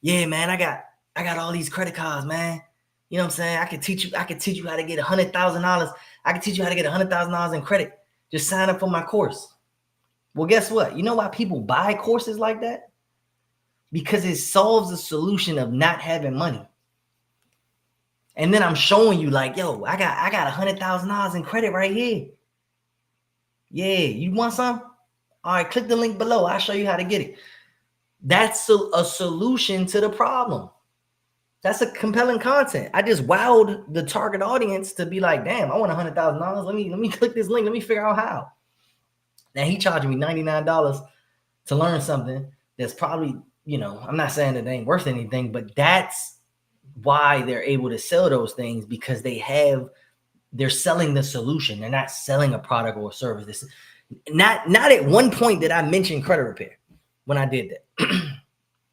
yeah, man, I got all these credit cards, man. You know what I'm saying? I can teach you how to get $100,000. I can teach you how to get $100,000 in credit. Just sign up for my course. Well, guess what? You know why people buy courses like that? Because it solves the solution of not having money. And then I'm showing you like, yo, I got $100,000 in credit right here. Yeah, you want some? All right, click the link below. I'll show you how to get it. That's a solution to the problem. That's a compelling content. I just wowed the target audience to be like, damn, I want $100,000. Let me click this link. Let me figure out how. Now he charging me $99 to learn something that's probably, I'm not saying that they ain't worth anything, but that's why they're able to sell those things, because they're selling the solution. They're not selling a product or a service. This not at one point did I mention credit repair when I did that.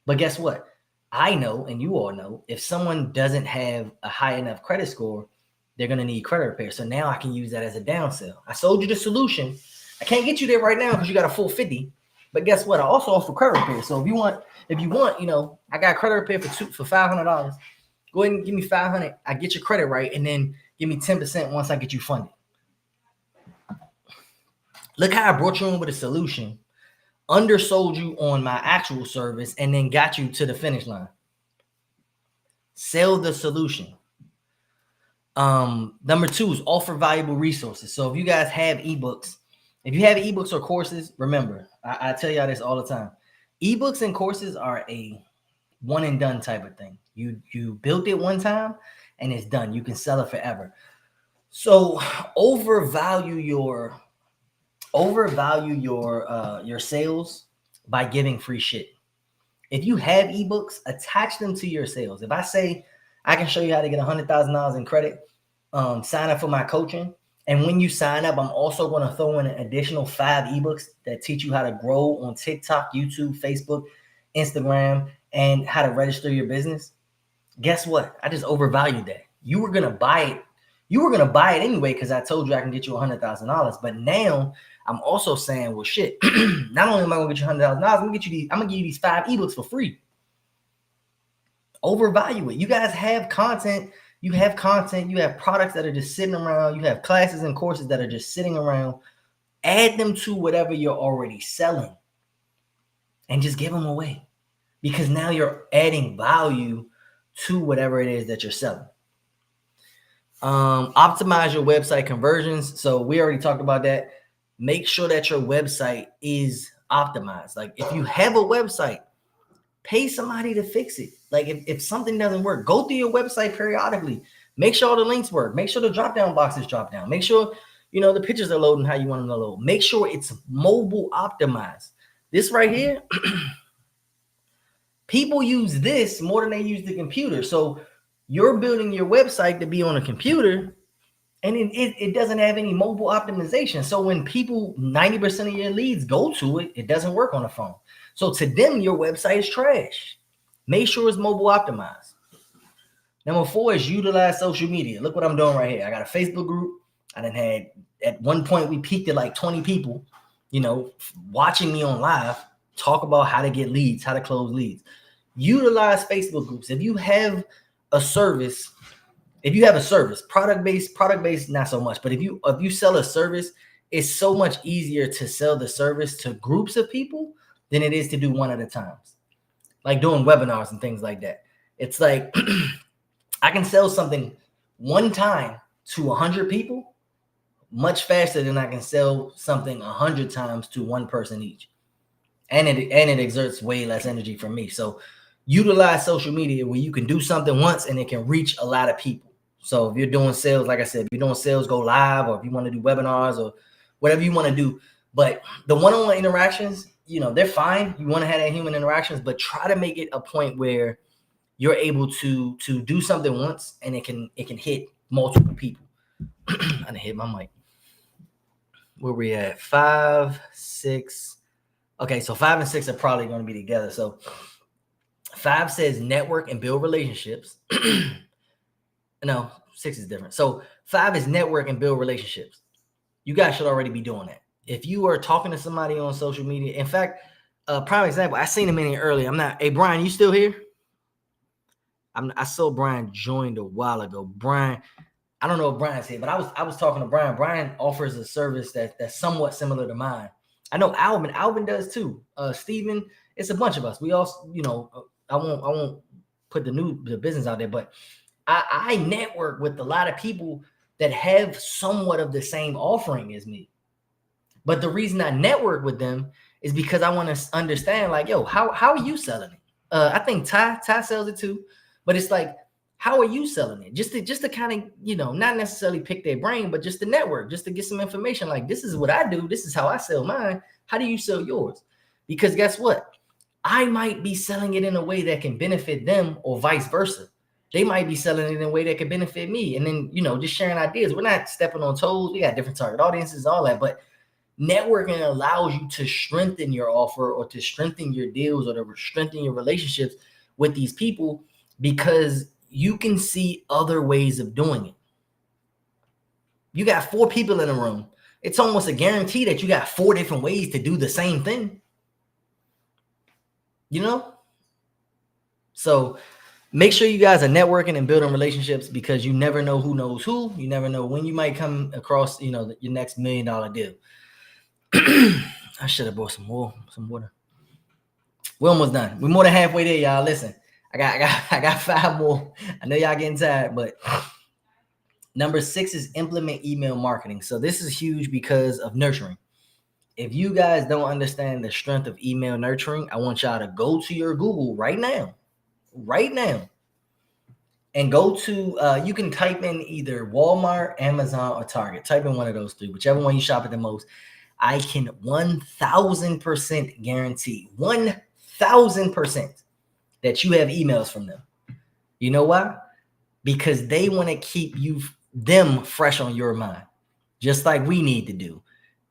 But guess what? I know, and you all know, if someone doesn't have a high enough credit score, they're going to need credit repair. So now I can use that as a downsell. I sold you the solution. I can't get you there right now because you got a full 50. But guess what? I also offer credit repair. So if you want, I got credit repair for $500. Go ahead and give me $500. I get your credit right, and then give me 10% once I get you funded. Look how I brought you in with a solution, undersold you on my actual service, and then got you to the finish line. Sell the solution. Number 2 is offer valuable resources. So if you guys have ebooks, if you have ebooks or courses, remember, I tell y'all this all the time. Ebooks and courses are a one and done type of thing. You built it one time and it's done. You can sell it forever. So overvalue your sales by giving free shit. If you have ebooks, attach them to your sales. If I say I can show you how to get $100,000 in credit, sign up for my coaching. And when you sign up, I'm also going to throw in an additional 5 ebooks that teach you how to grow on TikTok, YouTube, Facebook, Instagram, and how to register your business. Guess what? I just overvalued that. You were going to buy it. You were going to buy it anyway because I told you I can get you $100,000. But now I'm also saying, well, shit, not only am I going to get you $100,000, I'm going to give you these 5 ebooks for free. Overvalue it. You guys have content. You have products that are just sitting around. You have classes and courses that are just sitting around. Add them to whatever you're already selling and just give them away, because now you're adding value to whatever it is that you're selling. Optimize your website conversions. So we already talked about that. Make sure that your website is optimized. Like if you have a website, Pay somebody to fix it. Like if something doesn't work, go through your website periodically. Make sure all the links work. Make sure the drop-down boxes drop down. Make sure, the pictures are loading how you want them to load. Make sure it's mobile optimized. This right here, people use this more than they use the computer. So you're building your website to be on a computer, and it doesn't have any mobile optimization. So when people, 90% of your leads go to it, it doesn't work on the phone. So to them, your website is trash. Make sure it's mobile optimized. Number 4 is utilize social media. Look what I'm doing right here. I got a Facebook group. I done had, at one point, we peaked at like 20 people, watching me on live, talk about how to get leads, how to close leads. Utilize Facebook groups. If you have a service, product-based, not so much, but if you sell a service, it's so much easier to sell the service to groups of people than it is to do one at a time. Like doing webinars and things like that. It's like I can sell something one time to 100 people much faster than I can sell something 100 times to one person each. And it exerts way less energy from me. So utilize social media where you can do something once and it can reach a lot of people. So if you're doing sales, like I said, if you're doing sales, go live, or if you want to do webinars or whatever you want to do. But the one-on-one interactions, they're fine. You want to have that human interactions, but try to make it a point where you're able to do something once and it can hit multiple people. I done hit my mic. Where we at? 5, 6. Okay, so 5 and 6 are probably going to be together. So 5 says network and build relationships. No, 6 is different. So 5 is network and build relationships. You guys should already be doing that. If you are talking to somebody on social media, in fact, prime example, I seen him in here earlier. Hey, Brian, you still here? I saw Brian joined a while ago. Brian, I don't know if Brian's here, but I was talking to Brian. Brian offers a service that's somewhat similar to mine. I know Alvin does too. Steven, it's a bunch of us. We also, I won't put the business out there, but I network with a lot of people that have somewhat of the same offering as me. But the reason I network with them is because I want to understand, like, yo, how are you selling it? I think Ty sells it too, but it's like, how are you selling it? Just to kind of, not necessarily pick their brain, but just to network, just to get some information. Like, this is what I do. This is how I sell mine. How do you sell yours? Because guess what? I might be selling it in a way that can benefit them or vice versa. They might be selling it in a way that can benefit me. And then, just sharing ideas. We're not stepping on toes. We got different target audiences, all that. But networking allows you to strengthen your offer or to strengthen your deals or to strengthen your relationships with these people because you can see other ways of doing it. You got 4 people in a room. It's almost a guarantee that you got 4 different ways to do the same thing. So make sure you guys are networking and building relationships because you never know who knows who. You never know when you might come across, your next $1 million deal. I should have brought some water. We're almost done. We're more than halfway there, y'all. Listen, I got 5 more. I know y'all getting tired, but number 6 is implement email marketing. So this is huge because of nurturing. If you guys don't understand the strength of email nurturing, I want y'all to go to your Google right now, and go to, you can type in either Walmart, Amazon, or Target. Type in one of those 3, whichever one you shop at the most. I can 1,000% guarantee, 1,000% that you have emails from them. You know why? Because they want to keep them fresh on your mind, just like we need to do.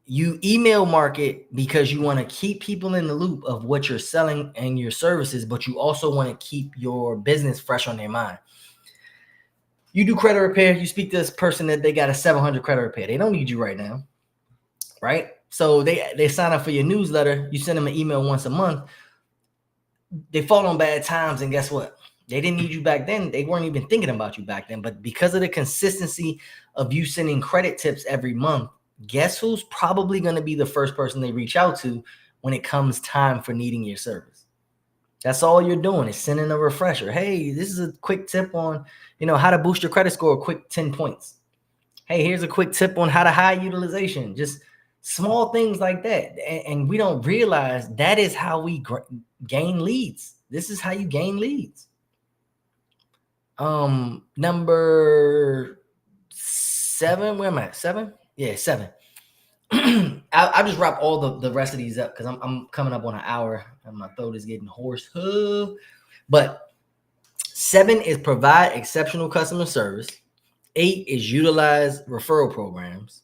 You email market because you want to keep people in the loop of what you're selling and your services, but you also want to keep your business fresh on their mind. You do credit repair. You speak to this person that they got a 700 credit repair. They don't need you right now, right? So they sign up for your newsletter. You send them an email once a month. They fall on bad times, and guess what? They didn't need you back then. They weren't even thinking about you back then. But because of the consistency of you sending credit tips every month, guess who's probably going to be the first person they reach out to when it comes time for needing your service? That's all you're doing is sending a refresher. Hey, this is a quick tip on, how to boost your credit score, a quick 10 points. Hey, here's a quick tip on how to high utilization. Just small things like that. And we don't realize that is how we gain leads. This is how you gain leads. Number 7. Where am I? 7? Yeah, 7. I'll just wrap all the rest of these up because I'm coming up on an hour and my throat is getting hoarse. But 7 is provide exceptional customer service. 8 is utilize referral programs.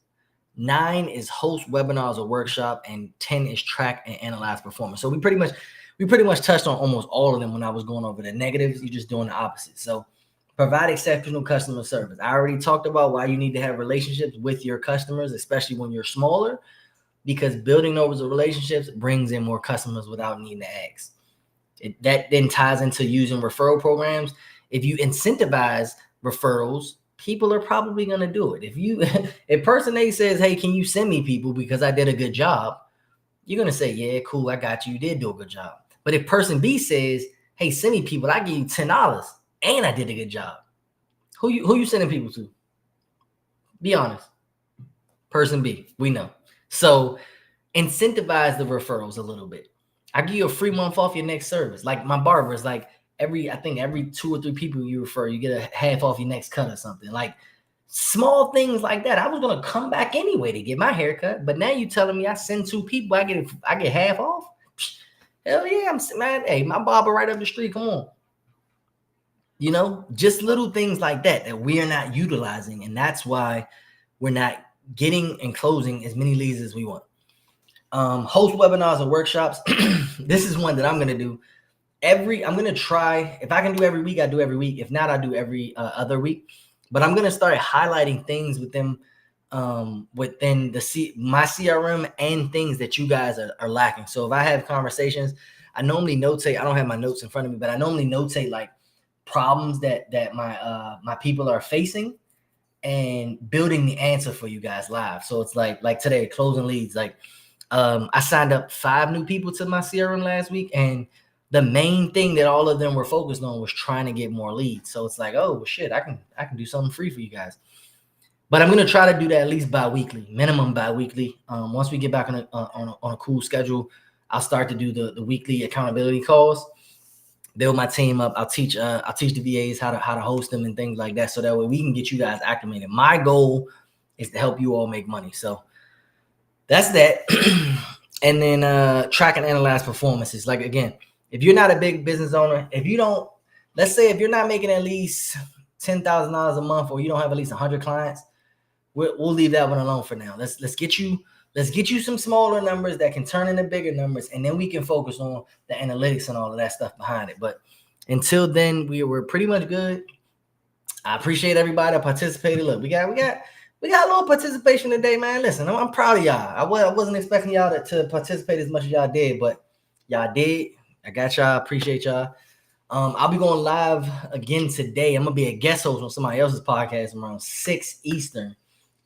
9 is host webinars or workshop, and 10 is track and analyze performance. So we pretty much touched on almost all of them when I was going over the negatives. You're just doing the opposite. So provide exceptional customer service. I already talked about why you need to have relationships with your customers, especially when you're smaller, because building those relationships brings in more customers without needing to ask. That then ties into using referral programs. If you incentivize referrals, people are probably going to do it. If person A says, hey, can you send me people because I did a good job? You're going to say, yeah, cool, I got you. You did do a good job. But if person B says, hey, send me people, I give you $10 and I did a good job. Who you sending people to? Be honest. Person B, we know. So incentivize the referrals a little bit. I give you a free month off your next service. Like my barber is like every 2 or 3 people you refer, you get a half off your next cut or something. Like small things like that. I was gonna come back anyway to get my haircut, but now you telling me I send 2 people, I get half off. Hell yeah, man. Hey, my barber right up the street. Come on. Just little things like that we are not utilizing, and that's why we're not getting and closing as many leads as we want. Host webinars and workshops. This is one that I'm going to do I'm going to try. If I can do every week, I do every week. If not, I do every other week. But I'm going to start highlighting things within my CRM and things that you guys are lacking. So if I have conversations, I normally notate. I don't have my notes in front of me, but I normally notate like problems that my people are facing and building the answer for you guys live. So it's like today, closing leads. Like I signed up 5 new people to my CRM last week, and the main thing that all of them were focused on was trying to get more leads. So it's like, oh well, shit, I can do something free for you guys. But I'm gonna try to do that at least bi-weekly, minimum bi-weekly. Once we get back on a cool schedule, I'll start to do the weekly accountability calls. Build my team up. I'll teach the VAs how to host them and things like that, so that way we can get you guys acclimated. My goal is to help you all make money. So that's that. And then track and analyze performances. Like again, if you're not a big business owner, let's say if you're not making at least $10,000 a month, or you don't have at least 100 clients, we'll leave that one alone for now. Let's get you some smaller numbers that can turn into bigger numbers, and then we can focus on the analytics and all of that stuff behind it. But until then, we're pretty much good. I appreciate everybody that participated. Look, we got a little participation today, man. Listen, I'm proud of y'all. I wasn't expecting y'all to participate as much as y'all did, but y'all did. I got y'all. Appreciate y'all. I'll be going live again today. I'm gonna be a guest host on somebody else's podcast around 6 Eastern.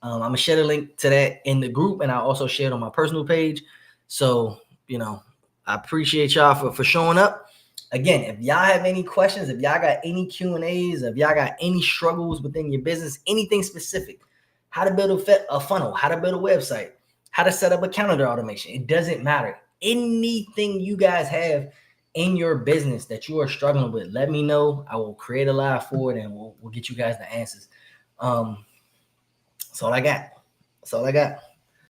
I'm gonna share the link to that in the group, and I'll also share it on my personal page. So, I appreciate y'all for showing up. Again, if y'all have any questions, if y'all got any Q&As, if y'all got any struggles within your business, anything specific, how to build a funnel, how to build a website, how to set up a calendar automation, it doesn't matter. Anything you guys have in your business that you are struggling with, let me know. I will create a live for it, and we'll get you guys the answers. That's all I got.